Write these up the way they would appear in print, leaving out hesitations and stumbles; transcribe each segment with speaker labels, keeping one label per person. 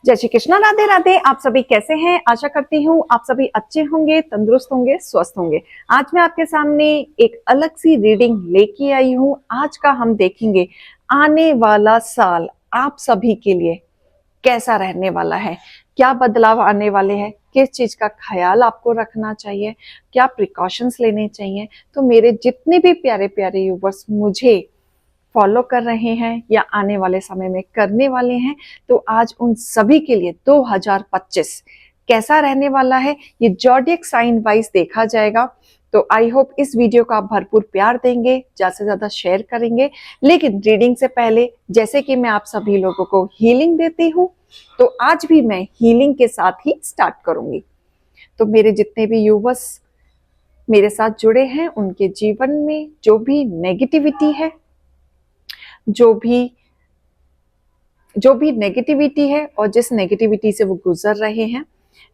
Speaker 1: जय श्री कृष्णा, राधे राधे। आप सभी कैसे हैं? आशा करती हूँ आप सभी अच्छे होंगे, तंदुरुस्त होंगे, स्वस्थ होंगे। आज मैं आपके सामने एक अलग सी रीडिंग लेके आई हूँ। आज का हम देखेंगे आने वाला साल आप सभी के लिए कैसा रहने वाला है, क्या बदलाव आने वाले हैं, किस चीज का ख्याल आपको रखना चाहिए, क्या प्रिकॉशंस लेने चाहिए। तो मेरे जितने भी प्यारे प्यारे व्यूवर्स मुझे फॉलो कर रहे हैं या आने वाले समय में करने वाले हैं, तो आज उन सभी के लिए 2025 कैसा रहने वाला है ये जॉडियक साइन वाइज देखा जाएगा। तो आई होप इस वीडियो को आप भरपूर प्यार देंगे, ज्यादा से ज्यादा शेयर करेंगे। लेकिन रीडिंग से पहले जैसे कि मैं आप सभी लोगों को हीलिंग देती हूँ, तो आज भी मैं हीलिंग के साथ ही स्टार्ट करूंगी। तो मेरे जितने भी यूवर्स मेरे साथ जुड़े हैं उनके जीवन में जो भी नेगेटिविटी है, जो भी नेगेटिविटी है और जिस नेगेटिविटी से वो गुजर रहे हैं,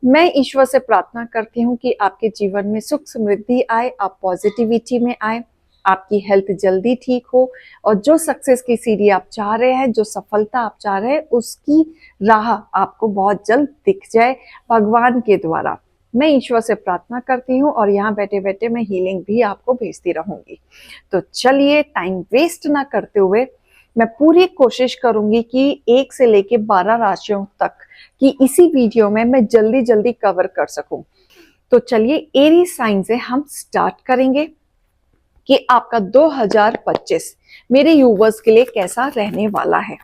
Speaker 1: मैं ईश्वर से प्रार्थना करती हूँ कि आपके जीवन में सुख समृद्धि आए, आप पॉजिटिविटी में आए, आपकी हेल्थ जल्दी ठीक हो और जो सक्सेस की सीढ़ी आप चाह रहे हैं, जो सफलता आप चाह रहे हैं, उसकी राह आपको बहुत जल्द दिख जाए भगवान के द्वारा। मैं ईश्वर से प्रार्थना करती हूँ और यहाँ बैठे बैठे मैं हीलिंग भी आपको भेजती रहूंगी। तो चलिए टाइम वेस्ट ना करते हुए मैं पूरी कोशिश करूंगी कि 1 से लेके 12 राशियों तक की इसी वीडियो में मैं जल्दी जल्दी कवर कर सकूं। तो चलिए एरीज साइन से हम स्टार्ट करेंगे कि आपका 2025 मेरे यूवर्स के लिए कैसा रहने वाला है।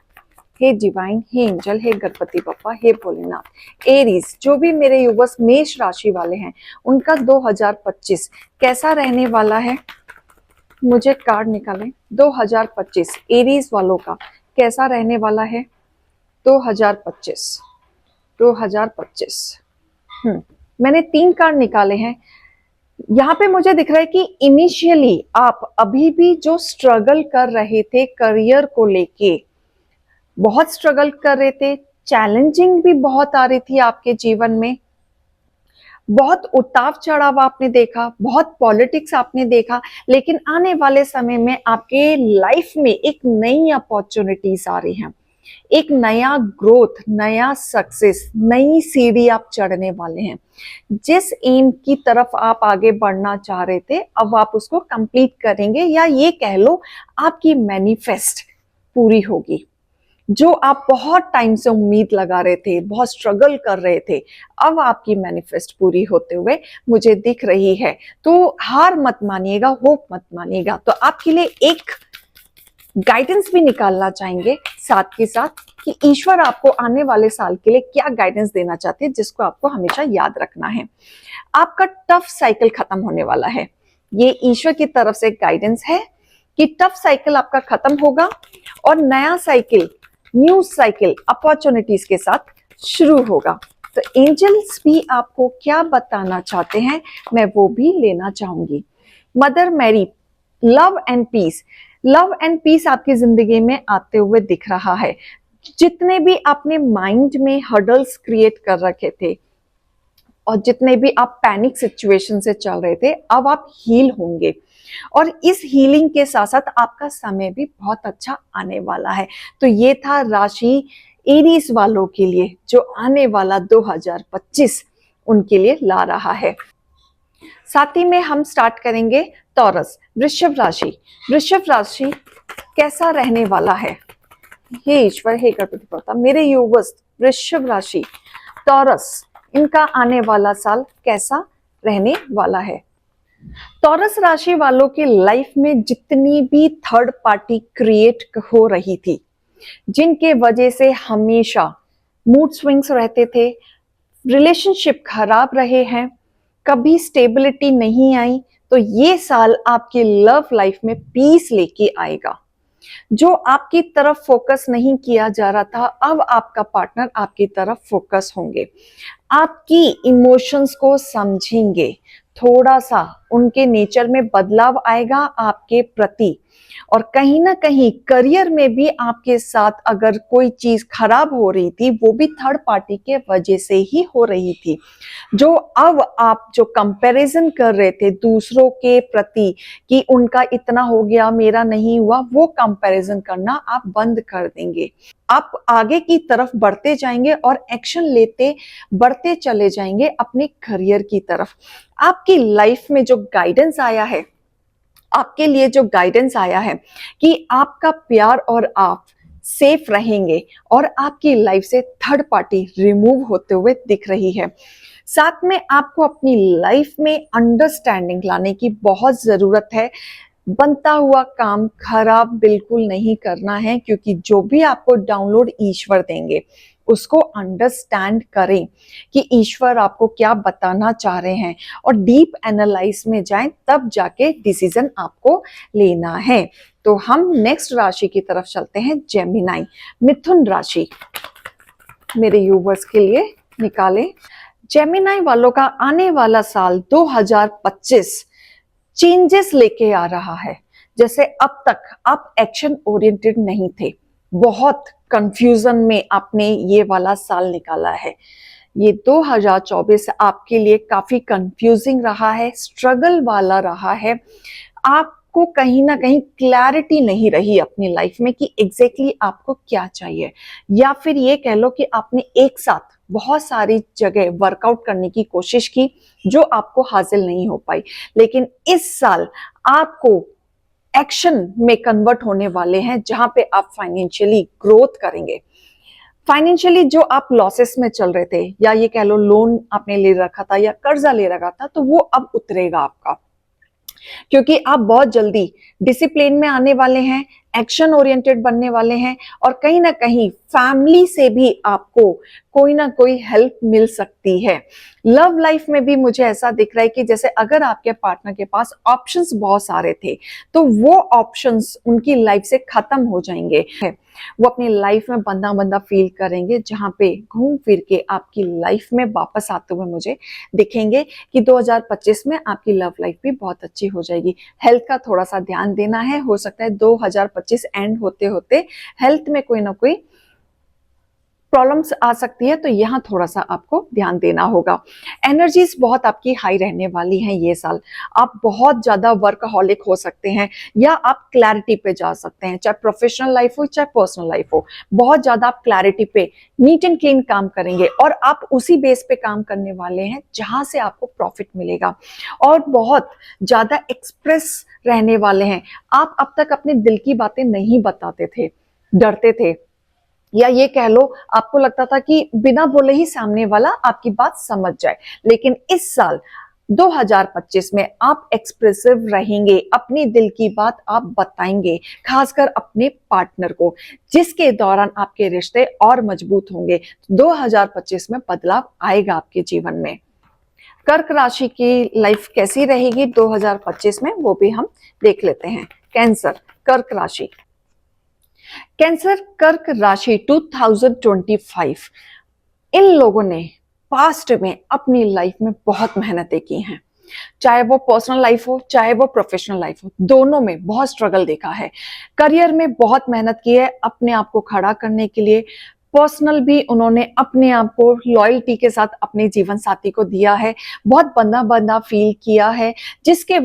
Speaker 1: हे डिवाइन, हे एंजल, हे गणपति बप्पा, हे भोलेनाथ। एरीज जो भी मेरे यूवर्स मेष राशि वाले हैं उनका 2025 कैसा रहने वाला है, मुझे कार्ड निकालें। 2025 एरीज वालों का कैसा रहने वाला है। 2025 2025 मैंने 3 कार्ड निकाले हैं। यहाँ पे मुझे दिख रहा है कि इनिशियली आप अभी भी जो स्ट्रगल कर रहे थे करियर को लेके, बहुत स्ट्रगल कर रहे थे, चैलेंजिंग भी बहुत आ रही थी आपके जीवन में, बहुत उतार चढ़ाव आपने देखा, बहुत पॉलिटिक्स आपने देखा। लेकिन आने वाले समय में आपके लाइफ में एक नई अपॉर्चुनिटीज आ रही हैं, एक नया ग्रोथ, नया सक्सेस, नई सीढ़ी आप चढ़ने वाले हैं। जिस एम की तरफ आप आगे बढ़ना चाह रहे थे अब आप उसको कंप्लीट करेंगे, या ये कह लो आपकी मैनिफेस्ट पूरी होगी। जो आप बहुत टाइम से उम्मीद लगा रहे थे, बहुत स्ट्रगल कर रहे थे, अब आपकी मैनिफेस्ट पूरी होते हुए मुझे दिख रही है। तो हार मत मानिएगा, होप मत मानिएगा। तो आपके लिए एक गाइडेंस भी निकालना चाहेंगे साथ के साथ कि ईश्वर आपको आने वाले साल के लिए क्या गाइडेंस देना चाहते हैं, जिसको आपको हमेशा याद रखना है। आपका टफ साइकिल खत्म होने वाला है। ये ईश्वर की तरफ से गाइडेंस है कि टफ साइकिल आपका खत्म होगा और नया साइकिल, न्यू साइकिल अपॉर्चुनिटीज के साथ शुरू होगा। तो एंजल्स भी आपको क्या बताना चाहते हैं मैं वो भी लेना चाहूंगी। Mother Mary, love and peace, love and peace आपकी जिंदगी में आते हुए दिख रहा है। जितने भी आपने माइंड में हर्डल्स क्रिएट कर रखे थे और जितने भी आप पैनिक सिचुएशन से चल रहे थे, अब आप हील होंगे और इस हीलिंग के साथ साथ आपका समय भी बहुत अच्छा आने वाला है। तो ये था राशि एरीज वालों के लिए जो आने वाला 2025 उनके लिए ला रहा है। साथ ही में हम स्टार्ट करेंगे टॉरस, वृषभ राशि। वृषभ राशि कैसा रहने वाला है। हे ईश्वर, हे गणपति बप्पा, मेरे यूवर्स वृषभ राशि, टॉरस, इनका आने वाला साल कैसा रहने वाला है। टॉरस राशि वालों के लाइफ में जितनी भी थर्ड पार्टी क्रिएट हो रही थी, जिनके वजह से हमेशा मूड स्विंग्स रहते थे, रिलेशनशिप खराब रहे हैं, कभी स्टेबिलिटी नहीं आई, तो ये साल आपके लव लाइफ में पीस लेके आएगा। जो आपकी तरफ फोकस नहीं किया जा रहा था, अब आपका पार्टनर आपकी तरफ फोकस होंगे, आपकी इमोशंस को समझेंगे, थोड़ा सा उनके नेचर में बदलाव आएगा आपके प्रति। और कहीं ना कहीं करियर में भी आपके साथ अगर कोई चीज खराब हो रही थी, वो भी थर्ड पार्टी के वजह से ही हो रही थी। जो अब आप जो कंपैरिजन कर रहे थे दूसरों के प्रति कि उनका इतना हो गया मेरा नहीं हुआ, वो कंपैरिजन करना आप बंद कर देंगे। आप आगे की तरफ बढ़ते जाएंगे और एक्शन लेते बढ़ते चले जाएंगे अपने करियर की तरफ। आपकी लाइफ में जो गाइडेंस आया है, आपके लिए जो गाइडेंस आया है कि आपका प्यार और आप सेफ रहेंगे और आपकी लाइफ से थर्ड पार्टी रिमूव होते हुए दिख रही है। साथ में आपको अपनी लाइफ में अंडरस्टैंडिंग लाने की बहुत जरूरत है। बनता हुआ काम खराब बिल्कुल नहीं करना है, क्योंकि जो भी आपको डाउनलोड ईश्वर देंगे उसको अंडरस्टैंड करें कि ईश्वर आपको क्या बताना चाह रहे हैं और डीप एनालाइज में जाएं, तब जाके डिसीजन आपको लेना है। तो हम नेक्स्ट राशि की तरफ चलते हैं, जेमिनाई, मिथुन राशि। मेरे यूवर्स के लिए निकालें। जेमिनाई वालों का आने वाला साल 2025 चेंजेस लेके आ रहा है। जैसे अब तक आप एक्शन ओरिएंटेड नहीं थे, बहुत कंफ्यूजन में आपने ये वाला साल निकाला है। ये 2024 आपके लिए काफी कंफ्यूजिंग रहा है, स्ट्रगल वाला रहा है। आपको कहीं ना कहीं क्लैरिटी नहीं रही अपनी लाइफ में कि एग्जैक्टली आपको क्या चाहिए, या फिर ये कह लो कि आपने एक साथ बहुत सारी जगह वर्कआउट करने की कोशिश की जो आपको हासिल नहीं हो पाई। लेकिन इस साल आपको एक्शन में कन्वर्ट होने वाले हैं, जहां पे आप फाइनेंशियली ग्रोथ करेंगे। फाइनेंशियली जो आप लॉसेस में चल रहे थे, या ये कह लो लोन आपने ले रखा था या कर्जा ले रखा था, तो वो अब उतरेगा आपका, क्योंकि आप बहुत जल्दी डिसिप्लिन में आने वाले हैं, एक्शन ओरिएंटेड बनने वाले हैं, और कहीं ना कहीं फैमिली से भी आपको कोई ना कोई हेल्प मिल सकती है। लव लाइफ में भी मुझे ऐसा दिख रहा है कि जैसे अगर आपके पार्टनर के पास ऑप्शंस बहुत सारे थे, तो वो ऑप्शंस उनकी लाइफ से खत्म हो जाएंगे। वो अपनी लाइफ में बंधा बंधा फील करेंगे, जहां पे घूम फिर के आपकी लाइफ में वापस आते हुए मुझे दिखेंगे कि 2025 में आपकी लव लाइफ भी बहुत अच्छी हो जाएगी। हेल्थ का थोड़ा सा ध्यान देना है, हो सकता है 2025 एंड होते होते हेल्थ में कोई ना कोई प्रॉब्लम्स आ सकती है, तो यहाँ थोड़ा सा आपको ध्यान देना होगा। एनर्जीज बहुत आपकी हाई रहने वाली हैं ये साल। आप बहुत ज्यादा वर्कहॉलिक हो सकते हैं, या आप क्लैरिटी पे जा सकते हैं, चाहे प्रोफेशनल लाइफ हो चाहे पर्सनल लाइफ हो। बहुत ज्यादा आप क्लैरिटी पे नीट एंड क्लीन काम करेंगे, और आप उसी बेस पे काम करने वाले हैं जहां से आपको प्रॉफिट मिलेगा। और बहुत ज्यादा एक्सप्रेस रहने वाले हैं। आप अब तक अपने दिल की बातें नहीं बताते थे, डरते थे, या ये कह लो आपको लगता था कि बिना बोले ही सामने वाला आपकी बात समझ जाए। लेकिन इस साल 2025 में आप एक्सप्रेसिव रहेंगे, अपने दिल की बात आप बताएंगे, खासकर अपने पार्टनर को, जिसके दौरान आपके रिश्ते और मजबूत होंगे। 2025 में बदलाव आएगा आपके जीवन में। कर्क राशि की लाइफ कैसी रहेगी 2025 में, वो भी हम देख लेते हैं। कैंसर, कर्क राशि। कैंसर कर्क राशि 2025, इन लोगों ने पास्ट में अपनी लाइफ में बहुत मेहनतें की हैं, चाहे वो पर्सनल लाइफ हो चाहे वो प्रोफेशनल लाइफ हो, दोनों में बहुत स्ट्रगल देखा है। करियर में बहुत मेहनत की है अपने आप को खड़ा करने के लिए। पर्सनल भी उन्होंने अपने आप को लॉयल्टी के साथ अपने जीवन साथी को दिया है, बहुत बंधा बंधा फील किया है, जिसके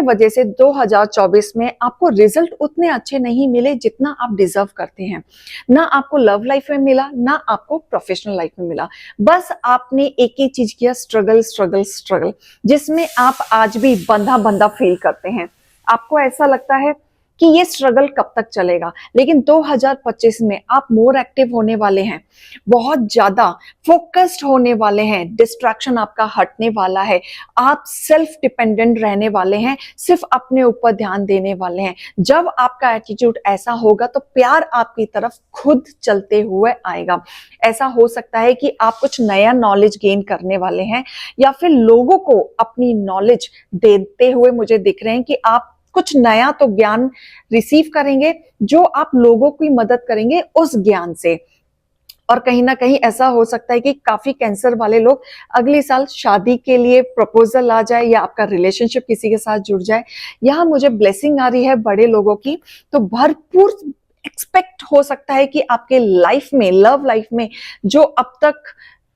Speaker 1: वजह से 2024 में आपको रिजल्ट उतने अच्छे नहीं मिले जितना आप डिजर्व करते हैं। ना आपको लव लाइफ में मिला, ना आपको प्रोफेशनल लाइफ में मिला। बस आपने एक ही चीज किया, स्ट्रगल स्ट्रगल स्ट्रगल, जिसमें आप आज भी बंधा बंधा फील करते हैं। आपको ऐसा लगता है कि ये स्ट्रगल कब तक चलेगा। लेकिन 2025 में आप मोर एक्टिव होने वाले हैं, बहुत ज्यादा फोकस्ड होने वाले हैं, डिस्ट्रैक्शन आपका हटने वाला है, आप सेल्फ डिपेंडेंट रहने वाले हैं, सिर्फ अपने ऊपर ध्यान देने वाले हैं। जब आपका एटीट्यूड ऐसा होगा तो प्यार आपकी तरफ खुद चलते हुए आएगा। ऐसा हो सकता है कि आप कुछ नया नॉलेज गेन करने वाले हैं, या फिर लोगों को अपनी नॉलेज देते हुए मुझे दिख रहे हैं कि आप कुछ नया तो ज्ञान रिसीव करेंगे, जो आप लोगों की मदद करेंगे उस ज्ञान से। और कहीं ना कहीं ऐसा हो सकता है कि काफी कैंसर वाले लोग अगले साल शादी के लिए प्रपोजल आ जाए या आपका रिलेशनशिप किसी के साथ जुड़ जाए। यहाँ मुझे ब्लेसिंग आ रही है बड़े लोगों की, तो भरपूर एक्सपेक्ट हो सकता है कि आपके लाइफ में, लव लाइफ में जो अब तक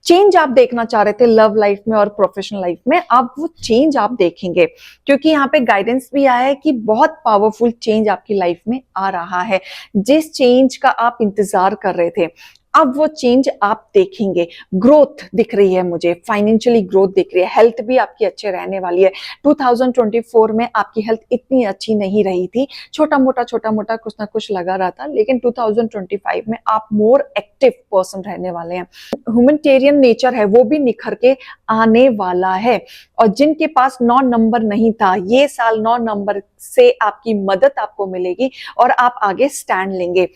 Speaker 1: चेंज आप देखना चाह रहे थे लव लाइफ में और प्रोफेशनल लाइफ में, अब वो चेंज आप देखेंगे। क्योंकि यहाँ पे गाइडेंस भी आया है कि बहुत पावरफुल चेंज आपकी लाइफ में आ रहा है। जिस चेंज का आप इंतजार कर रहे थे, अब वो चेंज आप देखेंगे। ग्रोथ दिख रही है मुझे, फाइनेंशियली ग्रोथ दिख रही है, हेल्थ भी आपकी अच्छे रहने वाली है। 2024 में आपकी हेल्थ इतनी अच्छी नहीं रही थी, छोटा मोटा कुछ ना कुछ लगा रहा था, लेकिन 2025 में आप मोर एक्टिव पर्सन रहने वाले हैं। ह्यूमैनिटेरियन नेचर है वो भी निखर के आने वाला है। और जिनके पास 9 नंबर नहीं था, ये साल 9 नंबर से आपकी मदद आपको मिलेगी और आप आगे स्टैंड लेंगे।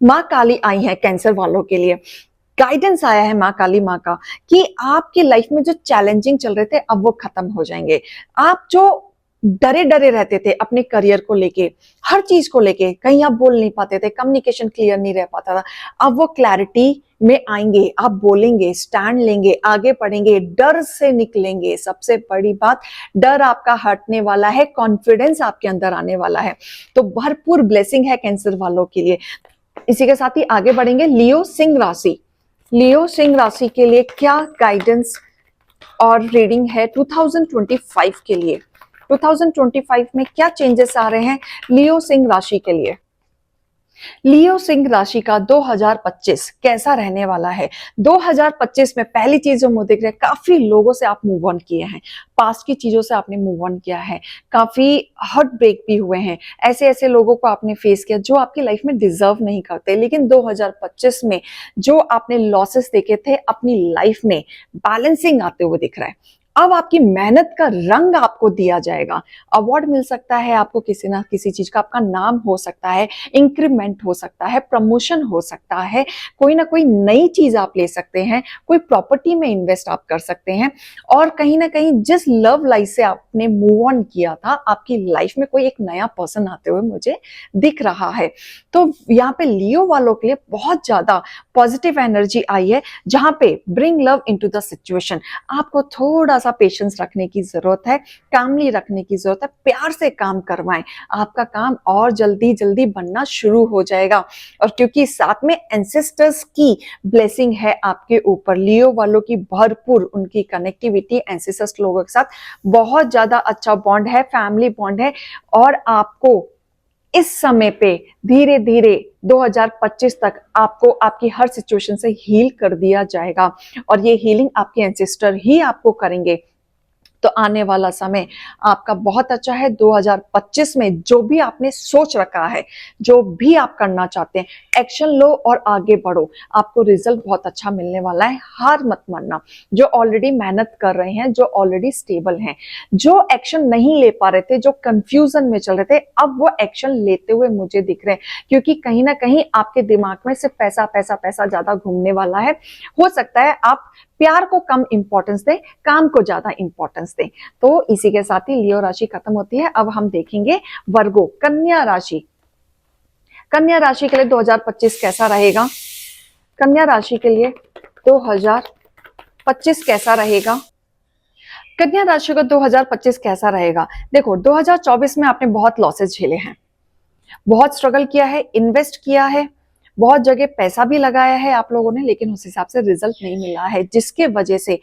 Speaker 1: माँ काली आई है कैंसर वालों के लिए, गाइडेंस आया है माँ काली माँ का कि आपकी लाइफ में जो चैलेंजिंग चल रहे थे अब वो खत्म हो जाएंगे। आप जो डरे डरे रहते थे अपने करियर को लेके, हर चीज को लेके, कहीं आप बोल नहीं पाते थे, कम्युनिकेशन क्लियर नहीं रह पाता था, अब वो क्लैरिटी में आएंगे। आप बोलेंगे, स्टैंड लेंगे, आगे बढ़ेंगे, डर से निकलेंगे। सबसे बड़ी बात, डर आपका हटने वाला है, कॉन्फिडेंस आपके अंदर आने वाला है। तो भरपूर ब्लेसिंग है कैंसर वालों के लिए। इसी के साथ ही आगे बढ़ेंगे लियो सिंह राशि। लियो सिंह राशि के लिए क्या गाइडेंस और रीडिंग है 2025 के लिए? 2025 में क्या चेंजेस आ रहे हैं लियो सिंह राशि के लिए? लियो सिंह राशि का 2025 कैसा रहने वाला है? 2025 में पहली चीज जो मुझे दिख रही है, काफी लोगों से आप मूव ऑन किए हैं, पास्ट की चीजों से आपने मूव ऑन किया है, काफी हार्ट ब्रेक भी हुए हैं, ऐसे ऐसे लोगों को आपने फेस किया जो आपकी लाइफ में डिजर्व नहीं करते, लेकिन 2025 में जो आपने लॉसेस देखे थे अपनी लाइफ में, बैलेंसिंग आते हुए दिख रहा है। अब आपकी मेहनत का रंग आपको दिया जाएगा, अवार्ड मिल सकता है आपको किसी ना किसी चीज का, आपका नाम हो सकता है, इंक्रीमेंट हो सकता है, प्रमोशन हो सकता है, कोई ना कोई नई चीज आप ले सकते हैं, कोई प्रॉपर्टी में इन्वेस्ट आप कर सकते हैं। और कहीं ना कहीं जिस लव लाइफ से आपने मूव ऑन किया था, आपकी लाइफ में कोई एक नया पर्सन आते हुए मुझे दिख रहा है। तो यहाँ पे लियो वालों के लिए बहुत ज्यादा पॉजिटिव एनर्जी आई है, जहां पे bring love into the situation. आपको थोड़ा सा पेशेंस रखने की जरूरत है, कामली रखने की जरूरत है, प्यार से काम करवाएं, आपका काम और जल्दी जल्दी बनना शुरू हो जाएगा। और क्योंकि साथ में एंसेस्टर्स की ब्लेसिंग है आपके ऊपर, लियो वालों की भरपूर उनकी कनेक्टिविटी एंसेस्टर्स लोगों के साथ बहुत ज्यादा अच्छा बॉन्ड है, फैमिली बॉन्ड है। और आपको इस समय पे धीरे धीरे 2025 तक आपको आपकी हर सिचुएशन से हील कर दिया जाएगा, और ये हीलिंग आपके एंसेस्टर ही आपको करेंगे। तो आने वाला समय आपका बहुत अच्छा है। 2025 में जो भी आपने सोच रखा है, जो भी आप करना चाहते हैं, एक्शन लो और आगे बढ़ो, आपको रिजल्ट बहुत अच्छा मिलने वाला है। हार मत मानना। जो ऑलरेडी मेहनत कर रहे हैं, जो ऑलरेडी स्टेबल हैं, जो एक्शन नहीं ले पा रहे थे, जो कंफ्यूजन में चल रहे थे, अब वो एक्शन लेते हुए मुझे दिख रहे हैं। क्योंकि कहीं ना कहीं आपके दिमाग में सिर्फ पैसा पैसा पैसा ज्यादा घूमने वाला है। हो सकता है आप प्यार को कम इंपॉर्टेंस दें, काम को ज्यादा इंपॉर्टेंस दें। तो इसी के साथ ही लियो राशि खत्म होती है। अब हम देखेंगे वर्गो, कन्या राशि। कन्या राशि के लिए 2025 कैसा रहेगा? कन्या राशि के लिए 2025 कैसा रहेगा? कन्या राशि का 2025 कैसा रहेगा? देखो, 2024 में आपने बहुत लॉसेस झेले हैं, बहुत स्ट्रगल किया है, इन्वेस्ट किया है, बहुत जगह पैसा भी लगाया है आप लोगों ने, लेकिन उस हिसाब से रिजल्ट नहीं मिला है, जिसके वजह से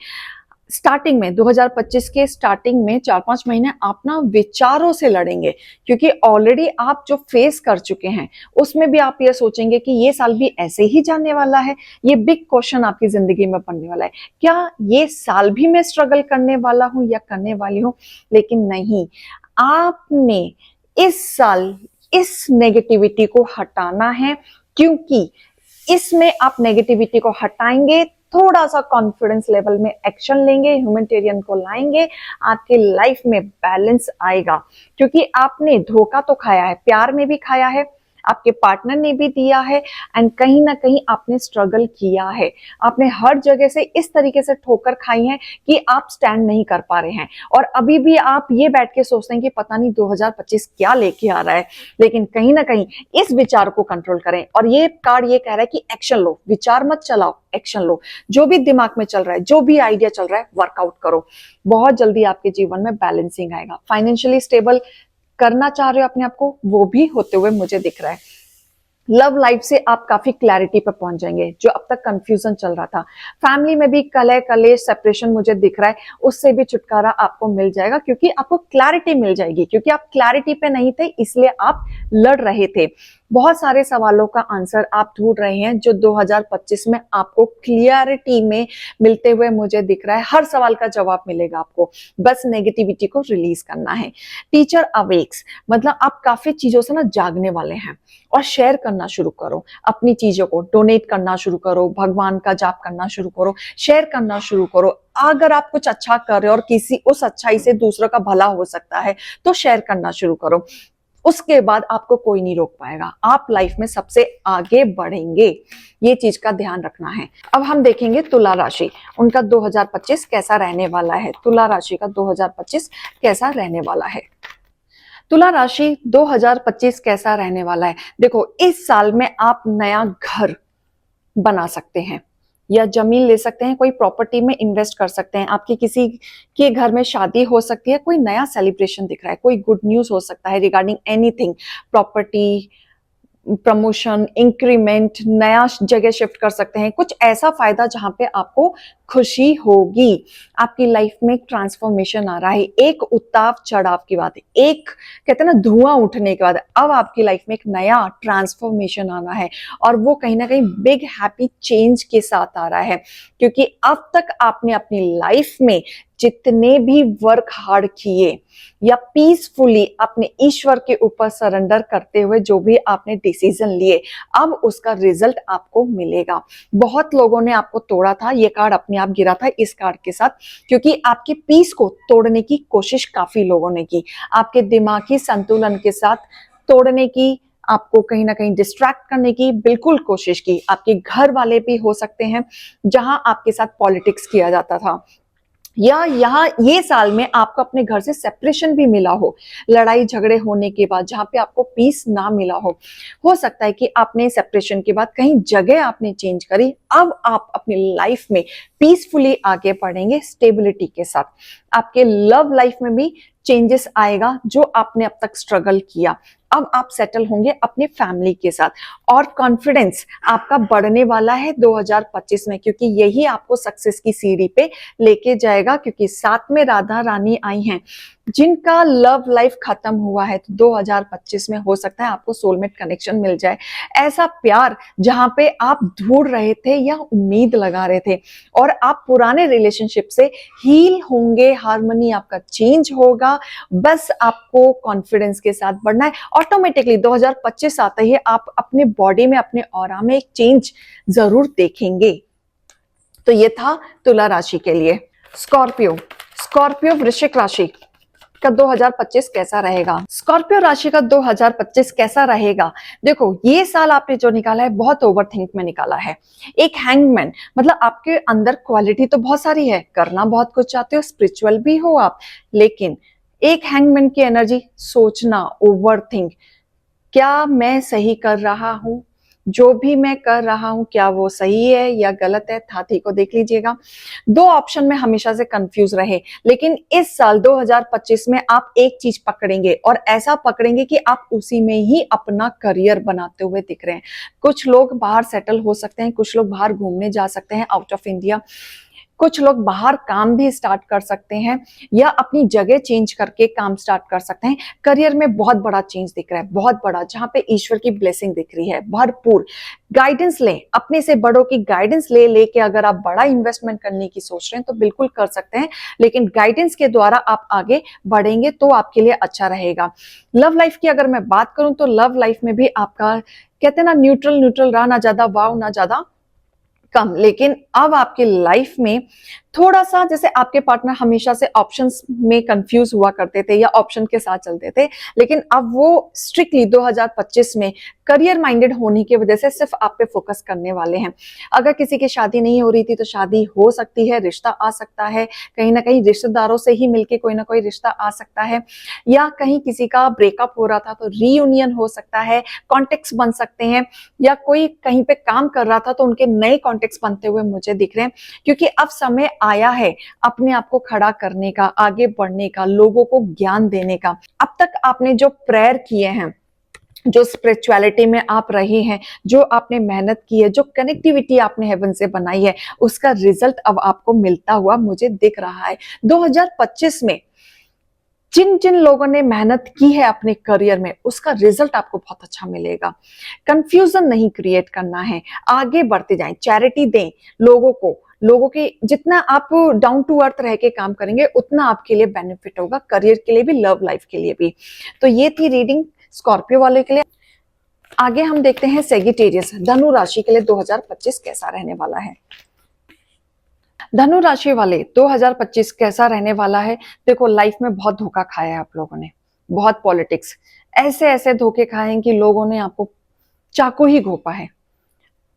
Speaker 1: स्टार्टिंग में 2025 के स्टार्टिंग में 4-5 महीने आप ना विचारों से लड़ेंगे। क्योंकि ऑलरेडी आप जो फेस कर चुके हैं उसमें भी आप ये सोचेंगे कि ये साल भी ऐसे ही जाने वाला है। ये बिग क्वेश्चन आपकी जिंदगी में बनने वाला है, क्या ये साल भी मैं स्ट्रगल करने वाला हूं या करने वाली हूं? लेकिन नहीं, आपने इस साल इस नेगेटिविटी को हटाना है। क्योंकि इसमें आप नेगेटिविटी को हटाएंगे, थोड़ा सा कॉन्फिडेंस लेवल में एक्शन लेंगे, ह्यूमैनिटेरियन को लाएंगे, आपके लाइफ में बैलेंस आएगा। क्योंकि आपने धोखा तो खाया है, प्यार में भी खाया है, आपके पार्टनर ने भी दिया है एंड कहीं ना कहीं आपने स्ट्रगल किया है। आपने हर जगह से इस तरीके से ठोकर खाई है कि आप स्टैंड नहीं कर पा रहे हैं और अभी भी आप ये बैठ के सोचते हैं कि पता नहीं 2025 क्या लेके आ रहा है। लेकिन कहीं ना कहीं इस विचार को कंट्रोल करें और ये कार्ड ये कह रहा है कि एक्शन लो, विचार मत चलाओ, एक्शन लो। जो भी दिमाग में चल रहा है, जो भी आइडिया चल रहा है, वर्कआउट करो। बहुत जल्दी आपके जीवन में बैलेंसिंग आएगा। फाइनेंशियली स्टेबल करना चाह रहे हो अपने आप को, वो भी होते हुए मुझे दिख रहा है। लव लाइफ से आप काफी क्लैरिटी पर पहुंच जाएंगे, जो अब तक कंफ्यूजन चल रहा था। फैमिली में भी कलह कलेश सेपरेशन मुझे दिख रहा है, उससे भी छुटकारा आपको मिल जाएगा क्योंकि आपको क्लैरिटी मिल जाएगी। क्योंकि आप क्लैरिटी पे नहीं थे इसलिए आप लड़ रहे थे। बहुत सारे सवालों का आंसर आप ढूंढ रहे हैं जो 2025 में आपको क्लियरिटी में मिलते हुए मुझे दिख रहा है। हर सवाल का जवाब मिलेगा आपको, बस नेगेटिविटी को रिलीज करना है। टीचर अवेक्स मतलब आप काफी चीजों से ना जागने वाले हैं और शेयर करना शुरू करो। अपनी चीजों को डोनेट करना शुरू करो, भगवान का जाप करना शुरू करो, शेयर करना शुरू करो। अगर आप कुछ अच्छा कर रहे हो और किसी उस अच्छाई से दूसरों का भला हो सकता है तो शेयर करना शुरू करो। उसके बाद आपको कोई नहीं रोक पाएगा, आप लाइफ में सबसे आगे बढ़ेंगे। ये चीज का ध्यान रखना है। अब हम देखेंगे तुला राशि, उनका 2025 कैसा रहने वाला है। तुला राशि का 2025 कैसा रहने वाला है। तुला राशि 2025 कैसा रहने वाला है। देखो, इस साल में आप नया घर बना सकते हैं या जमीन ले सकते हैं, कोई प्रॉपर्टी में इन्वेस्ट कर सकते हैं। आपकी किसी के घर में शादी हो सकती है, कोई नया सेलिब्रेशन दिख रहा है, कोई गुड न्यूज हो सकता है regarding anything, property, promotion, increment, नया जगह शिफ्ट कर सकते हैं। कुछ ऐसा फायदा जहां पे आपको खुशी होगी। आपकी लाइफ में एक ट्रांसफॉर्मेशन आ रहा है, एक उतार चढ़ाव की बात है, एक कहते हैं ना धुआं उठने के बाद अब आपकी लाइफ में एक नया ट्रांसफॉर्मेशन आना है और वो कहीं ना कहीं बिग हैप्पी चेंज के साथ आ रहा है। क्योंकि अब तक आपने अपनी लाइफ में जितने भी वर्क हार्ड किए या पीसफुली अपने ईश्वर के ऊपर सरेंडर करते हुए जो भी आपने डिसीजन लिए, अब उसका रिजल्ट आपको मिलेगा। बहुत लोगों ने आपको तोड़ा था, ये कार्ड अपने आप गिरा था इस कार्ड के साथ, क्योंकि आपके पीस को तोड़ने की कोशिश काफी लोगों ने की, आपके दिमागी संतुलन के साथ तोड़ने की, आपको कहीं ना कहीं डिस्ट्रैक्ट करने की बिल्कुल कोशिश की। आपके घर वाले भी हो सकते हैं जहां आपके साथ पॉलिटिक्स किया जाता था, या यहाँ ये साल में आपको अपने घर से सेपरेशन भी मिला हो, लड़ाई झगड़े होने के बाद जहां पे आपको पीस ना मिला हो सकता है कि आपने सेपरेशन के बाद कहीं जगह आपने चेंज करी। अब आप अपनी लाइफ में पीसफुली आगे बढ़ेंगे स्टेबिलिटी के साथ। आपके लव लाइफ में भी चेंजेस आएगा, जो आपने अब तक स्ट्रगल किया अब आप सेटल होंगे अपने फैमिली के साथ और कॉन्फिडेंस आपका बढ़ने वाला है 2025 में, क्योंकि यही आपको सक्सेस की सीढ़ी पे लेके जाएगा। क्योंकि साथ में राधा रानी आई हैं, जिनका लव लाइफ खत्म हुआ है, तो 2025 में हो सकता है आपको सोलमेट कनेक्शन मिल जाए। ऐसा प्यार जहां पे आप ढूंढ रहे थे या उम्मीद लगा रहे थे और आप पुराने रिलेशनशिप से हील होंगे, हार्मनी आपका चेंज होगा। बस आपको कॉन्फिडेंस के साथ बढ़ना है। ऑटोमेटिकली 2025 आते ही आप अपने बॉडी में, अपने ऑरा में एक चेंज जरूर देखेंगे। तो ये था तुला राशि के लिए। स्कॉर्पियो वृश्चिक राशि का 2025 कैसा रहेगा। स्कॉर्पियो राशि का 2025 कैसा रहेगा। देखो, ये साल आपने जो निकाला है बहुत ओवरथिंक में निकाला है। एक हैंगमैन मतलब आपके अंदर क्वालिटी तो बहुत सारी है, करना बहुत कुछ चाहते हो, स्पिरिचुअल भी हो आप, लेकिन एक हैंगमैन की एनर्जी, सोचना, ओवरथिंक, क्या मैं सही कर रहा हूं, जो भी मैं कर रहा हूं क्या वो सही है या गलत है। थाथी को देख लीजिएगा, दो ऑप्शन में हमेशा से कंफ्यूज रहे, लेकिन इस साल 2025 में आप एक चीज पकड़ेंगे और ऐसा पकड़ेंगे कि आप उसी में ही अपना करियर बनाते हुए दिख रहे हैं। कुछ लोग बाहर सेटल हो सकते हैं, कुछ लोग बाहर घूमने जा सकते हैं आउट ऑफ इंडिया, कुछ लोग बाहर काम भी स्टार्ट कर सकते हैं या अपनी जगह चेंज करके काम स्टार्ट कर सकते हैं। करियर में बहुत बड़ा चेंज दिख रहा है, बहुत बड़ा, जहां पे ईश्वर की ब्लेसिंग दिख रही है भरपूर। गाइडेंस लें, अपने से बड़ों की गाइडेंस ले लेके अगर आप बड़ा इन्वेस्टमेंट करने की सोच रहे हैं तो बिल्कुल कर सकते हैं, लेकिन गाइडेंस के द्वारा आप आगे बढ़ेंगे तो आपके लिए अच्छा रहेगा। लव लाइफ की अगर मैं बात करूं तो लव लाइफ में भी आपका कहते हैं ना न्यूट्रल रहा, ना ज्यादा वाव ना ज्यादा कम, लेकिन अब आपके लाइफ में थोड़ा सा जैसे आपके पार्टनर हमेशा से ऑप्शंस में कंफ्यूज हुआ करते थे या ऑप्शन के साथ चलते थे, लेकिन अब वो स्ट्रिक्टली 2025 में करियर माइंडेड होने की वजह से सिर्फ आप पे फोकस करने वाले हैं। अगर किसी की शादी नहीं हो रही थी तो शादी हो सकती है, रिश्ता आ सकता है, कहीं ना कहीं रिश्तेदारों से ही मिलके कोई ना कोई रिश्ता आ सकता है, या कहीं किसी का ब्रेकअप हो रहा था तो रीयूनियन हो सकता है, कॉन्टेक्ट्स बन सकते हैं, या कोई कहीं पे काम कर रहा था तो उनके नए कॉन्टेक्ट्स बनते हुए मुझे दिख रहे हैं, क्योंकि अब समय आया है अपने आप को खड़ा करने का, आगे बढ़ने का, लोगों को ज्ञान देने का। अब तक आपने जो प्रेयर किए हैं, जो स्पिरिचुअलिटी में आप रहे हैं, जो आपने मेहनत की है, जो कनेक्टिविटी आपने हेवन से बनाई है, उसका रिजल्ट अब आपको मिलता हुआ मुझे दिख रहा है। 2025 में जिन जिन लोगों ने मेहनत की है अपने करियर में, उसका रिजल्ट आपको बहुत अच्छा मिलेगा। कंफ्यूजन नहीं क्रिएट करना है, आगे बढ़ते जाएं, चैरिटी दें लोगों को। लोगों के जितना आप डाउन टू अर्थ रह के काम करेंगे उतना आपके लिए बेनिफिट होगा, करियर के लिए भी, लव लाइफ के लिए भी। तो ये थी रीडिंग स्कॉर्पियो वाले के लिए। आगे हम देखते हैं सेजिटेरियस, धनु राशि के लिए 2025 कैसा रहने वाला है। धनु राशि वाले 2025 कैसा रहने वाला है। देखो, लाइफ में बहुत धोखा खाया है आप लोगों ने, बहुत पॉलिटिक्स, ऐसे ऐसे धोखे खाए हैं कि लोगों ने आपको चाकू ही घोंपा है।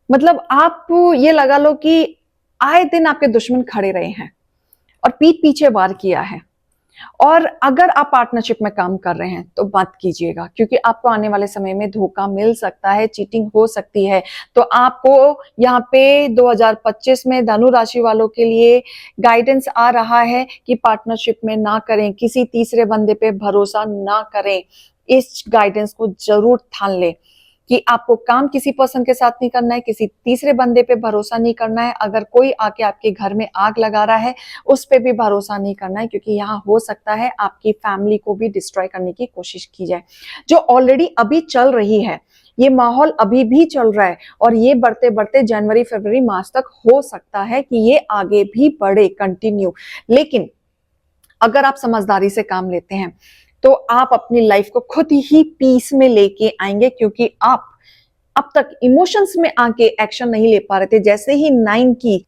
Speaker 1: मतलब आप ये लगा लो कि आए दिन आपके दुश्मन खड़े रहे हैं और पीठ पीछे वार किया है। और अगर आप पार्टनरशिप में काम कर रहे हैं तो मत कीजिएगा, क्योंकि आपको आने वाले समय में धोखा मिल सकता है, चीटिंग हो सकती है। तो आपको यहाँ पे 2025 में धनु राशि वालों के लिए गाइडेंस आ रहा है कि पार्टनरशिप में ना करें, किसी तीसरे बंदे पे भरोसा ना करें। इस गाइडेंस को जरूर ठान ले कि आपको काम किसी पर्सन के साथ नहीं करना है, किसी तीसरे बंदे पे भरोसा नहीं करना है। अगर कोई आके आपके घर में आग लगा रहा है उस पे भी भरोसा नहीं करना है, क्योंकि यहाँ हो सकता है आपकी फैमिली को भी डिस्ट्रॉय करने की कोशिश की जाए, जो ऑलरेडी अभी चल रही है। ये माहौल अभी भी चल रहा है और ये बढ़ते बढ़ते जनवरी फरवरी मार्च तक हो सकता है कि ये आगे भी बढ़े, कंटिन्यू। लेकिन अगर आप समझदारी से काम लेते हैं तो आप अपनी लाइफ को खुद ही पीस में लेके आएंगे, क्योंकि आप अब तक इमोशंस में आके एक्शन नहीं ले पा रहे थे। जैसे ही 9 की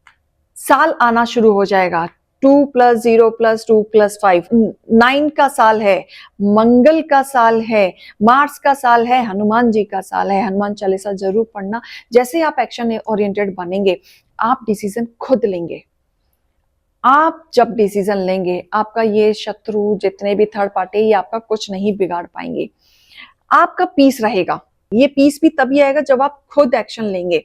Speaker 1: साल आना शुरू हो जाएगा, 2+0+2+5, 9 का साल है, मंगल का साल है, मार्स का साल है, हनुमान जी का साल है। हनुमान चालीसा जरूर पढ़ना। जैसे आप एक्शन ओरिएंटेड बनेंगे, आप डिसीजन खुद लेंगे। आप जब डिसीजन लेंगे, आपका ये शत्रु जितने भी थर्ड पार्टी, ये आपका कुछ नहीं बिगाड़ पाएंगे। आपका पीस रहेगा। ये पीस भी तभी आएगा जब आप खुद एक्शन लेंगे,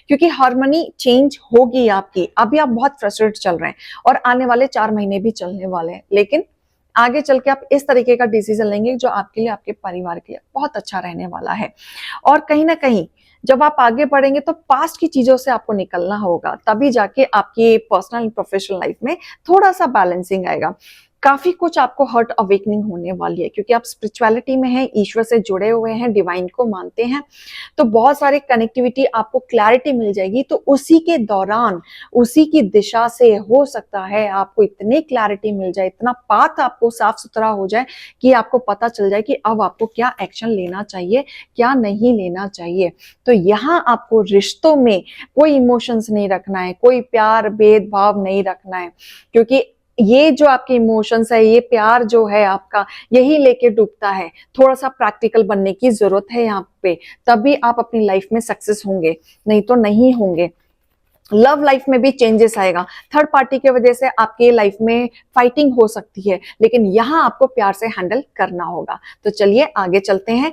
Speaker 1: क्योंकि हार्मनी चेंज होगी आपकी। अभी आप बहुत फ्रस्ट्रेट चल रहे हैं और आने वाले 4 महीने भी चलने वाले हैं, लेकिन आगे चल के आप इस तरीके का डिसीजन लेंगे जो आपके लिए, आपके परिवार के लिए बहुत अच्छा रहने वाला है। और कहीं ना कहीं जब आप आगे बढ़ेंगे तो पास्ट की चीजों से आपको निकलना होगा, तभी जाके आपकी पर्सनल एंड प्रोफेशनल लाइफ में थोड़ा सा बैलेंसिंग आएगा। काफी कुछ आपको हर्ट अवेकनिंग होने वाली है, क्योंकि आप स्पिरिचुअलिटी में हैं, ईश्वर से जुड़े हुए हैं, डिवाइन को मानते हैं, तो बहुत सारी कनेक्टिविटी, आपको क्लैरिटी मिल जाएगी। तो उसी के दौरान, उसी की दिशा से हो सकता है आपको इतनी क्लैरिटी मिल जाए, इतना पाथ आपको साफ सुथरा हो जाए कि आपको पता चल जाए कि अब आपको क्या एक्शन लेना चाहिए, क्या नहीं लेना चाहिए। तो यहाँ आपको रिश्तों में कोई इमोशंस नहीं रखना है, कोई प्यार भेदभाव नहीं रखना है, क्योंकि ये जो आपके इमोशंस है, ये प्यार जो है आपका, यही लेके डूबता है। थोड़ा सा प्रैक्टिकल बनने की जरूरत है यहाँ पे, तभी आप अपनी लाइफ में सक्सेस होंगे, नहीं तो नहीं होंगे। लव लाइफ में भी चेंजेस आएगा। थर्ड पार्टी की वजह से आपके लाइफ में फाइटिंग हो सकती है, लेकिन यहाँ आपको प्यार से हैंडल करना होगा। तो चलिए आगे चलते हैं।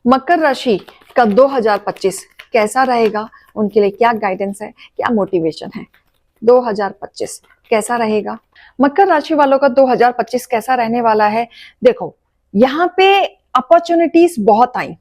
Speaker 1: मकर राशि का 2025 कैसा रहेगा, उनके लिए क्या गाइडेंस है, क्या मोटिवेशन है। 2025 कैसा रहेगा मकर राशि वालों का, 2025 कैसा रहने वाला है। देखो, यहाँ पे अपॉर्चुनिटीज बहुत आई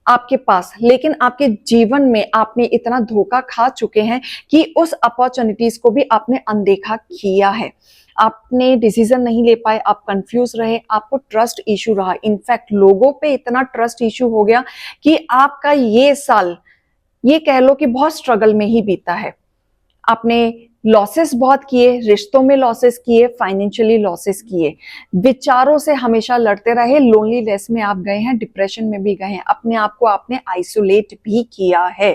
Speaker 1: आपके पास, लेकिन आपके जीवन में आपने इतना धोखा खा चुके हैं कि उस अपॉर्चुनिटीज को भी आपने अनदेखा किया है। आपने डिसीजन नहीं ले पाए, आप कंफ्यूज रहे, आपको ट्रस्ट इशू रहा। इनफैक्ट लोगों पे इतना ट्रस्ट इशू हो गया कि आपका ये साल, ये कह लो कि बहुत स्ट्रगल में ही बीता है। आपने लॉसेस बहुत किए, रिश्तों में लॉसेस किए, फाइनेंशियली लॉसेस किए, विचारों से हमेशा लड़ते रहे, लोनलीनेस में आप गए हैं, डिप्रेशन में भी गए हैं, अपने आप को आपने आइसोलेट भी किया है।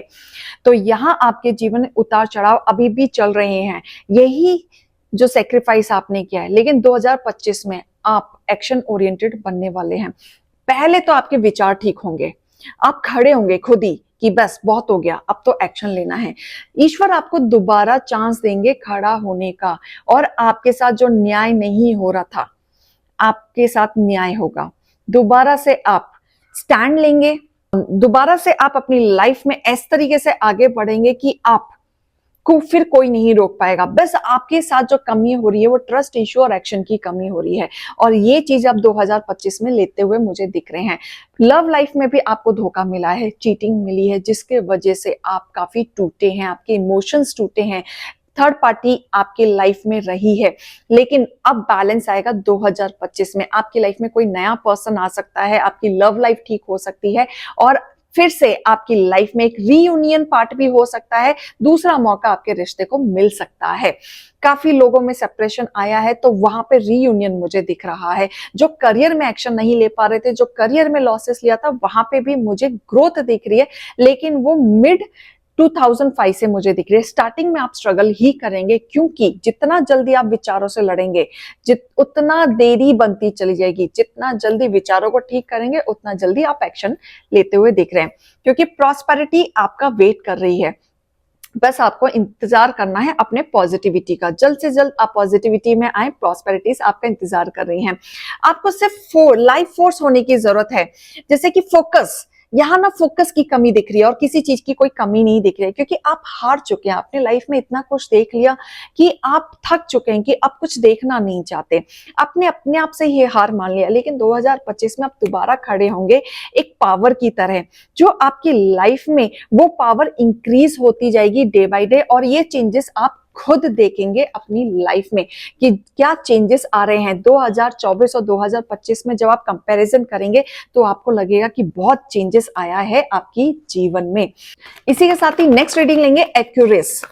Speaker 1: तो यहाँ आपके जीवन में उतार चढ़ाव अभी भी चल रहे हैं, यही जो सेक्रीफाइस आपने किया है। लेकिन 2025 में आप एक्शन ओरिएंटेड बनने वाले हैं। पहले तो आपके विचार ठीक होंगे, आप खड़े होंगे खुद ही कि बस बहुत हो गया, अब तो एक्शन लेना है। ईश्वर आपको दोबारा चांस देंगे खड़ा होने का, और आपके साथ जो न्याय नहीं हो रहा था, आपके साथ न्याय होगा। दोबारा से आप स्टैंड लेंगे, दोबारा से आप अपनी लाइफ में इस तरीके से आगे बढ़ेंगे कि आप को फिर कोई नहीं रोक पाएगा। बस आपके साथ जो कमी हो रही है वो ट्रस्ट इश्यू और एक्शन की कमी हो रही है, और ये चीज आप 2025 में लेते हुए मुझे दिख रहे हैं। लव लाइफ में भी आपको धोखा मिला है, चीटिंग मिली है, जिसके वजह से आप काफी टूटे हैं, आपके इमोशंस टूटे हैं, थर्ड पार्टी आपकी लाइफ में रही है। लेकिन अब बैलेंस आएगा 2025 में, आपकी लाइफ में कोई नया पर्सन आ सकता है, आपकी लव लाइफ ठीक हो सकती है, और फिर से आपकी लाइफ में एक रीयूनियन पार्ट भी हो सकता है, दूसरा मौका आपके रिश्ते को मिल सकता है। काफी लोगों में सेपरेशन आया है, तो वहां पे रीयूनियन मुझे दिख रहा है। जो करियर में एक्शन नहीं ले पा रहे थे, जो करियर में लॉसेस लिया था, वहां पे भी मुझे ग्रोथ दिख रही है, लेकिन वो मिड 2005 से मुझे दिख रही है। स्टार्टिंग में आप स्ट्रगल ही करेंगे, क्योंकि जितना जल्दी आप विचारों से लड़ेंगे उतना देरी बनती चली जाएगी। जितना जल्दी विचारों को ठीक करेंगे उतना जल्दी आप एक्शन लेते हुए दिख रहे हैं, क्योंकि प्रॉस्पेरिटी आपका वेट कर रही है। बस आपको इंतजार करना है अपने पॉजिटिविटी का। जल्द से जल्द आप पॉजिटिविटी में आए, प्रॉस्पेरिटीज आपका इंतजार कर रही हैं। आपको सिर्फ लाइफ फोर्स होने की जरूरत है, जैसे कि फोकस। यहाँ ना फोकस की कमी दिख रही है, और किसी चीज की कोई कमी नहीं दिख रही है, क्योंकि आप हार चुके हैं। आपने लाइफ में इतना कुछ देख लिया कि आप थक चुके हैं, कि अब कुछ देखना नहीं चाहते। आपने अपने आप से ही हार मान लिया। लेकिन 2025 में आप दोबारा खड़े होंगे एक पावर की तरह, जो आपकी लाइफ में वो पावर इंक्रीज होती जाएगी डे बाय डे, और ये चेंजेस आप खुद देखेंगे अपनी लाइफ में कि क्या चेंजेस आ रहे हैं। 2024 और 2025 में जब आप कंपैरिजन करेंगे तो आपको लगेगा कि बहुत चेंजेस आया है आपकी जीवन में। इसी के साथ ही नेक्स्ट रीडिंग लेंगे एक्यूरेस।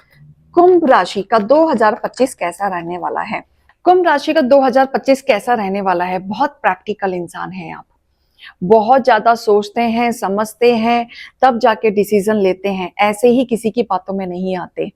Speaker 1: कुंभ राशि का 2025 कैसा रहने वाला है? कुंभ राशि का 2025 कैसा रहने वाला है? बहुत प्रैक्टिकल इंसान है आप, बहुत ज्यादा सोचते हैं, समझते हैं, तब जाके डिसीजन लेते हैं, ऐसे ही किसी की बातों में नहीं आते।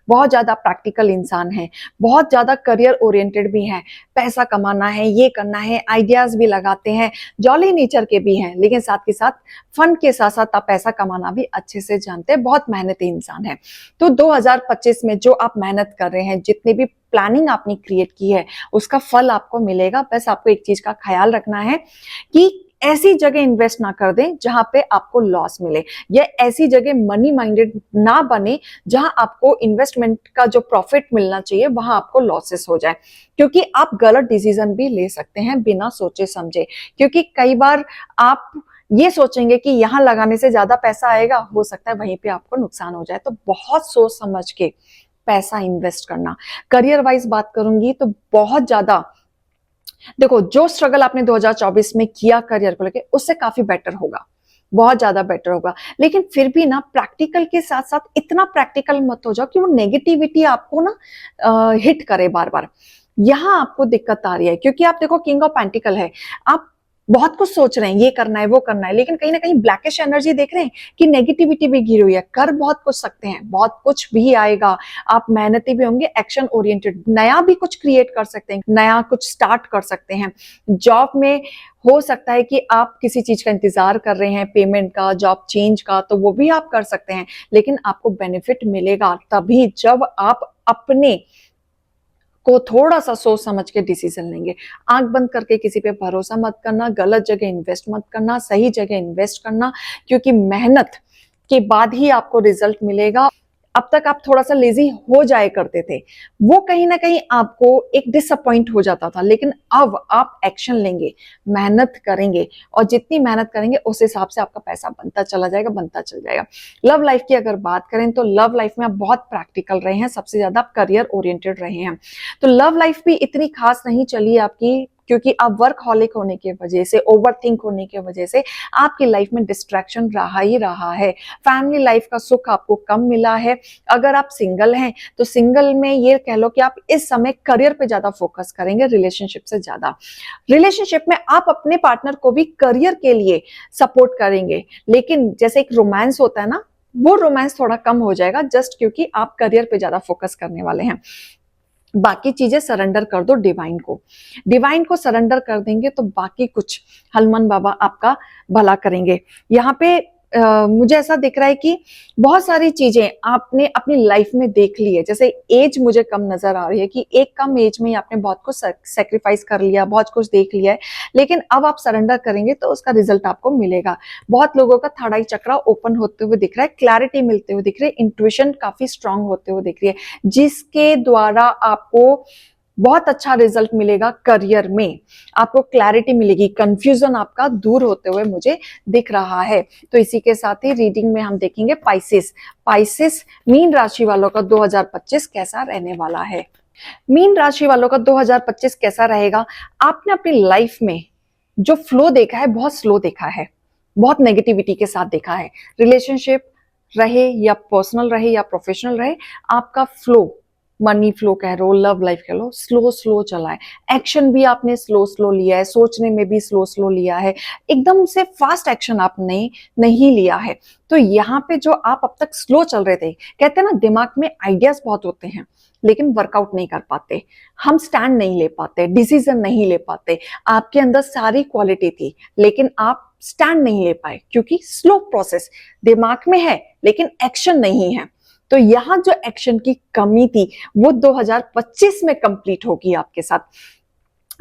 Speaker 1: बहुत ज्यादा प्रैक्टिकल इंसान है, बहुत ज्यादा करियर ओरिएंटेड भी हैं, पैसा कमाना है, ये करना है, आइडियाज भी लगाते हैं, जॉली नेचर के भी हैं, लेकिन साथ के साथ फन के साथ साथ आप पैसा कमाना भी अच्छे से जानते हैं, बहुत मेहनती इंसान है। तो 2025 में जो आप मेहनत कर रहे हैं, जितनी भी प्लानिंग आपने क्रिएट की है, उसका फल आपको मिलेगा। बस आपको एक चीज का ख्याल रखना है कि ऐसी जगह इन्वेस्ट ना कर दें जहां पे आपको लॉस मिले, या ऐसी जगह मनी माइंडेड ना बने जहां आपको इन्वेस्टमेंट का जो प्रॉफिट मिलना चाहिए वहां आपको लॉसेस हो जाए, क्योंकि आप गलत डिसीजन भी ले सकते हैं बिना सोचे समझे। क्योंकि कई बार आप ये सोचेंगे कि यहां लगाने से ज्यादा पैसा आएगा, हो सकता है वहीं पे आपको नुकसान हो जाए। तो बहुत सोच समझ के पैसा इन्वेस्ट करना। करियर वाइज बात करूंगी तो बहुत ज्यादा देखो, जो स्ट्रगल आपने 2024 में किया करियर को लेके, उससे काफी बेटर होगा, बहुत ज्यादा बेटर होगा। लेकिन फिर भी ना प्रैक्टिकल के साथ साथ इतना प्रैक्टिकल मत हो जाओ कि वो नेगेटिविटी आपको ना हिट करे बार बार। यहां आपको दिक्कत आ रही है, क्योंकि आप देखो किंग ऑफ पेंटिकल है, आप बहुत कुछ सोच रहे हैं, ये करना है वो करना है, लेकिन कहीं ना कहीं ब्लैकिश एनर्जी देख रहे हैं कि नेगेटिविटी भी घिरी हुई है। कर बहुत कुछ सकते हैं, बहुत कुछ भी आएगा, आप मेहनती भी होंगे, एक्शन ओरिएंटेड, नया भी कुछ क्रिएट कर सकते हैं, नया कुछ स्टार्ट कर सकते हैं। जॉब में हो सकता है कि आप किसी चीज का इंतजार कर रहे हैं, पेमेंट का, जॉब चेंज का, तो वो भी आप कर सकते हैं। लेकिन आपको बेनिफिट मिलेगा तभी जब आप अपने को थोड़ा सा सोच समझ के डिसीजन लेंगे। आंख बंद करके किसी पे भरोसा मत करना, गलत जगह इन्वेस्ट मत करना, सही जगह इन्वेस्ट करना, क्योंकि मेहनत के बाद ही आपको रिजल्ट मिलेगा। अब तक आप थोड़ा सा लेजी हो जाए करते थे, वो कहीं ना कहीं आपको एक डिसअपॉइंट हो जाता था, लेकिन अब आप एक्शन लेंगे, मेहनत करेंगे, और जितनी मेहनत करेंगे उस हिसाब से आपका पैसा बनता चला जाएगा, बनता चल जाएगा। लव लाइफ की अगर बात करें तो लव लाइफ में आप बहुत प्रैक्टिकल रहे हैं, सबसे ज्यादा आप करियर ओरिएंटेड रहे हैं। तो लव लाइफ भी इतनी खास नहीं चली आपकी, क्योंकि आप वर्कहॉलिक होने की वजह से, ओवरथिंक होने की वजह से आपकी लाइफ में डिस्ट्रैक्शन रहा ही रहा है। फैमिली लाइफ का सुख आपको कम मिला है। अगर आप सिंगल हैं तो सिंगल में ये कह लो कि आप इस समय करियर पे ज्यादा फोकस करेंगे रिलेशनशिप से ज्यादा। रिलेशनशिप में आप अपने पार्टनर को भी करियर के लिए सपोर्ट करेंगे, लेकिन जैसे एक रोमांस होता है ना, वो रोमांस थोड़ा कम हो जाएगा, जस्ट क्योंकि आप करियर पे ज्यादा फोकस करने वाले हैं। बाकी चीजें सरेंडर कर दो डिवाइन को। डिवाइन को सरेंडर कर देंगे तो बाकी कुछ हनुमान बाबा आपका भला करेंगे। यहाँ पे मुझे ऐसा दिख रहा है कि बहुत सारी चीजें आपने अपनी लाइफ में देख ली है। जैसे एज मुझे कम नजर आ रही है कि एक कम एज में ही आपने बहुत कुछ सेक्रीफाइस कर लिया, बहुत कुछ देख लिया है, लेकिन अब आप सरेंडर करेंगे तो उसका रिजल्ट आपको मिलेगा। बहुत लोगों का थर्ड आई चक्रा ओपन होते हुए दिख रहा है, क्लैरिटी मिलते हुए दिख रही है, इंट्यूशन काफी स्ट्रांग होते हुए दिख रही है, जिसके द्वारा आपको बहुत अच्छा रिजल्ट मिलेगा। करियर में आपको क्लैरिटी मिलेगी, कंफ्यूजन आपका दूर होते हुए मुझे दिख रहा है। तो इसी के साथ ही रीडिंग में हम देखेंगे पाइसेस। पाइसेस मीन राशि वालों का 2025 कैसा रहने वाला है। मीन राशि वालों का 2025 कैसा रहेगा। आपने अपनी लाइफ में जो फ्लो देखा है बहुत स्लो देखा है, बहुत नेगेटिविटी के साथ देखा है। रिलेशनशिप रहे या पर्सनल रहे या प्रोफेशनल रहे, आपका फ्लो, मनी फ्लो कह लो, लव लाइफ कह लो, स्लो स्लो चला है। एक्शन भी आपने स्लो स्लो लिया है, सोचने में भी स्लो स्लो लिया है, एकदम से फास्ट एक्शन आपने नहीं लिया है। तो यहाँ पे जो आप अब तक स्लो चल रहे थे, कहते हैं ना दिमाग में आइडियाज बहुत होते हैं लेकिन वर्कआउट नहीं कर पाते, हम स्टैंड नहीं ले पाते, डिसीजन नहीं ले पाते। आपके अंदर सारी क्वालिटी थी लेकिन आप स्टैंड नहीं ले पाए क्योंकि स्लो प्रोसेस दिमाग में है लेकिन एक्शन नहीं है। तो यहां जो एक्शन की कमी थी वो 2025 में कंप्लीट होगी आपके साथ।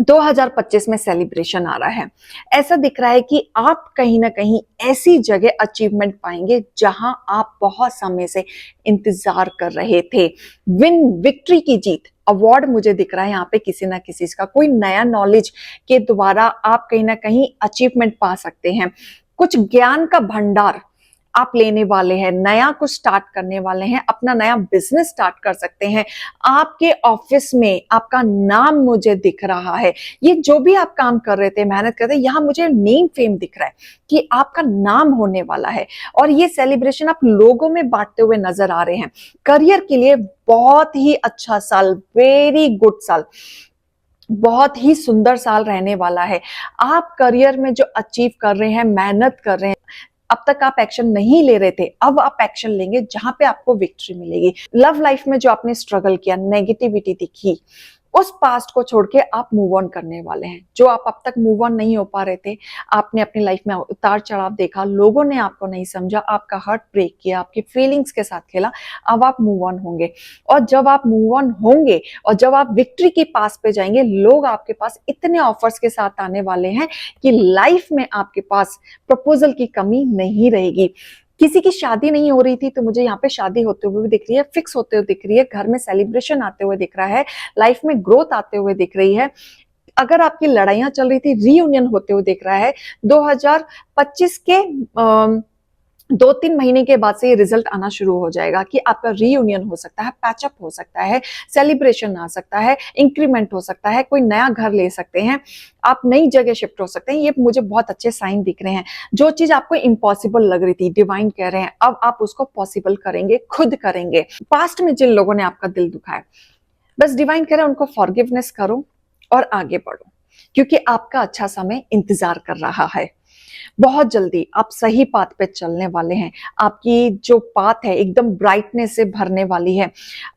Speaker 1: 2025 में सेलिब्रेशन आ रहा है। ऐसा दिख रहा है कि आप कहीं ना कहीं ऐसी जगह अचीवमेंट पाएंगे जहां आप बहुत समय से इंतजार कर रहे थे। विक्ट्री की जीत, अवार्ड मुझे दिख रहा है यहाँ पे किसी ना किसी का, कोई नया नॉलेज के द्वारा आप कहीं ना कहीं अचीवमेंट पा सकते हैं। कुछ ज्ञान का भंडार आप लेने वाले हैं, नया कुछ स्टार्ट करने वाले हैं, अपना नया बिजनेस स्टार्ट कर सकते हैं। आपके ऑफिस में आपका नाम मुझे दिख रहा है। ये जो भी आप काम कर रहे थे, मेहनत कर रहे थे, यहां मुझे नेम फेम दिख रहा है कि आपका नाम होने वाला है और ये सेलिब्रेशन आप लोगों में बांटते हुए नजर आ रहे हैं। करियर के लिए बहुत ही अच्छा साल, वेरी गुड साल, बहुत ही सुंदर साल रहने वाला है। आप करियर में जो अचीव कर रहे हैं, मेहनत कर रहे हैं, अब तक आप एक्शन नहीं ले रहे थे, अब आप एक्शन लेंगे जहां पे आपको विक्ट्री मिलेगी। लव लाइफ में जो आपने स्ट्रगल किया, नेगेटिविटी दिखी, उस पास्ट को छोड़ के आप मूव ऑन करने वाले हैं। जो आप अब तक मूव ऑन नहीं हो पा रहे थे, आपने अपनी लाइफ में उतार चढ़ाव देखा, लोगों ने आपको नहीं समझा, आपका हार्ट ब्रेक किया, आपकी फीलिंग्स के साथ खेला, अब आप मूव ऑन होंगे। और जब आप मूव ऑन होंगे और जब आप विक्ट्री के पास पे जाएंगे, लोग आपके पास इतने ऑफर्स के साथ आने वाले हैं कि लाइफ में आपके पास प्रपोजल की कमी नहीं रहेगी। किसी की शादी नहीं हो रही थी तो मुझे यहाँ पे शादी होते हुए भी दिख रही है, फिक्स होते हुए दिख रही है, घर में सेलिब्रेशन आते हुए दिख रहा है, लाइफ में ग्रोथ आते हुए दिख रही है। अगर आपकी लड़ाइयां चल रही थी, रीयूनियन होते हुए दिख रहा है। 2025 के 2-3 महीने के बाद से ये रिजल्ट आना शुरू हो जाएगा कि आपका रीयूनियन हो सकता है, पैचअप हो सकता है, सेलिब्रेशन आ सकता है, इंक्रीमेंट हो सकता है, कोई नया घर ले सकते हैं, आप नई जगह शिफ्ट हो सकते हैं। ये मुझे बहुत अच्छे साइन दिख रहे हैं। जो चीज आपको इम्पॉसिबल लग रही थी, डिवाइन कह रहे हैं अब आप उसको पॉसिबल करेंगे, खुद करेंगे। पास्ट में जिन लोगों ने आपका दिल दुखाया, बस डिवाइन कह रहे हैं उनको फॉरगिवनेस करो और आगे बढ़ो, क्योंकि आपका अच्छा समय इंतजार कर रहा है। बहुत जल्दी आप सही पाथ पे चलने वाले हैं। आपकी जो पाथ है एकदम ब्राइटनेस से भरने वाली है।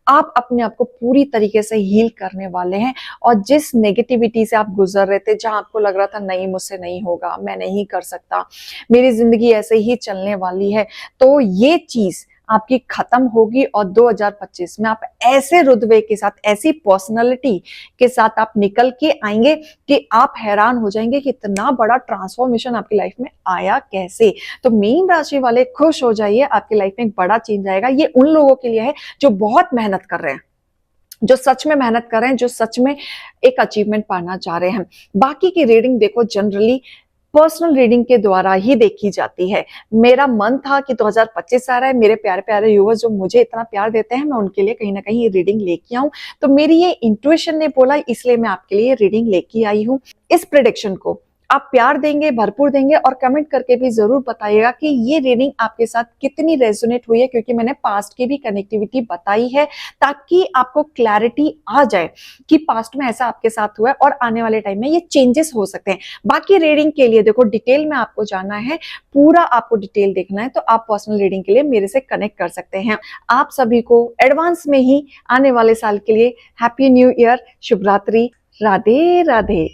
Speaker 1: आप अपने आप को पूरी तरीके से हील करने वाले हैं और जिस नेगेटिविटी से आप गुजर रहे थे, जहां आपको लग रहा था नहीं मुझसे नहीं होगा, मैं नहीं कर सकता, मेरी जिंदगी ऐसे ही चलने वाली है, तो ये चीज आपकी खत्म होगी और 2025 में आप ऐसे रुतबे के साथ, ऐसी पर्सनालिटी के साथ आप निकल के आएंगे कि आप हैरान हो जाएंगे कि इतना बड़ा ट्रांसफॉर्मेशन आपकी लाइफ में आया कैसे। तो मीन राशि वाले खुश हो जाइए, आपकी लाइफ में एक बड़ा चेंज आएगा। ये उन लोगों के लिए है जो बहुत मेहनत कर रहे हैं, जो सच में मेहनत कर रहे हैं, जो सच में एक अचीवमेंट पाना चाह रहे हैं। बाकी की रीडिंग देखो, जनरली पर्सनल रीडिंग के द्वारा ही देखी जाती है। मेरा मन था कि 2025 आ रहा है, मेरे प्यारे-प्यारे व्यूअर्स जो मुझे इतना प्यार देते हैं, मैं उनके लिए कहीं न कहीं ये रीडिंग लेके आऊँ। तो मेरी ये इंट्यूशन ने बोला, इसलिए मैं आपके लिए ये रीडिंग लेके आई हूँ। इस प्रेडिक्शन को आप प्यार देंगे, भरपूर देंगे और कमेंट करके भी ज़रूर बताइएगा कि ये रीडिंग आपके साथ कितनी रेज़ोनेट हुई है, क्योंकि मैंने पास्ट की भी कनेक्टिविटी बताई है, ताकि आपको क्लैरिटी आ जाए कि पास्ट में ऐसा आपके साथ हुआ है और आने वाले टाइम में ये चेंजेस हो सकते हैं। बाकी रीडिंग के लिए देखो, डिटेल में आपको जानना है, पूरा आपको डिटेल देखना है, तो आप पर्सनल रीडिंग के लिए मेरे से कनेक्ट कर सकते हैं। आप सभी को एडवांस में ही आने वाले साल के लिए हैप्पी न्यू ईयर, शुभ रात्रि, राधे राधे।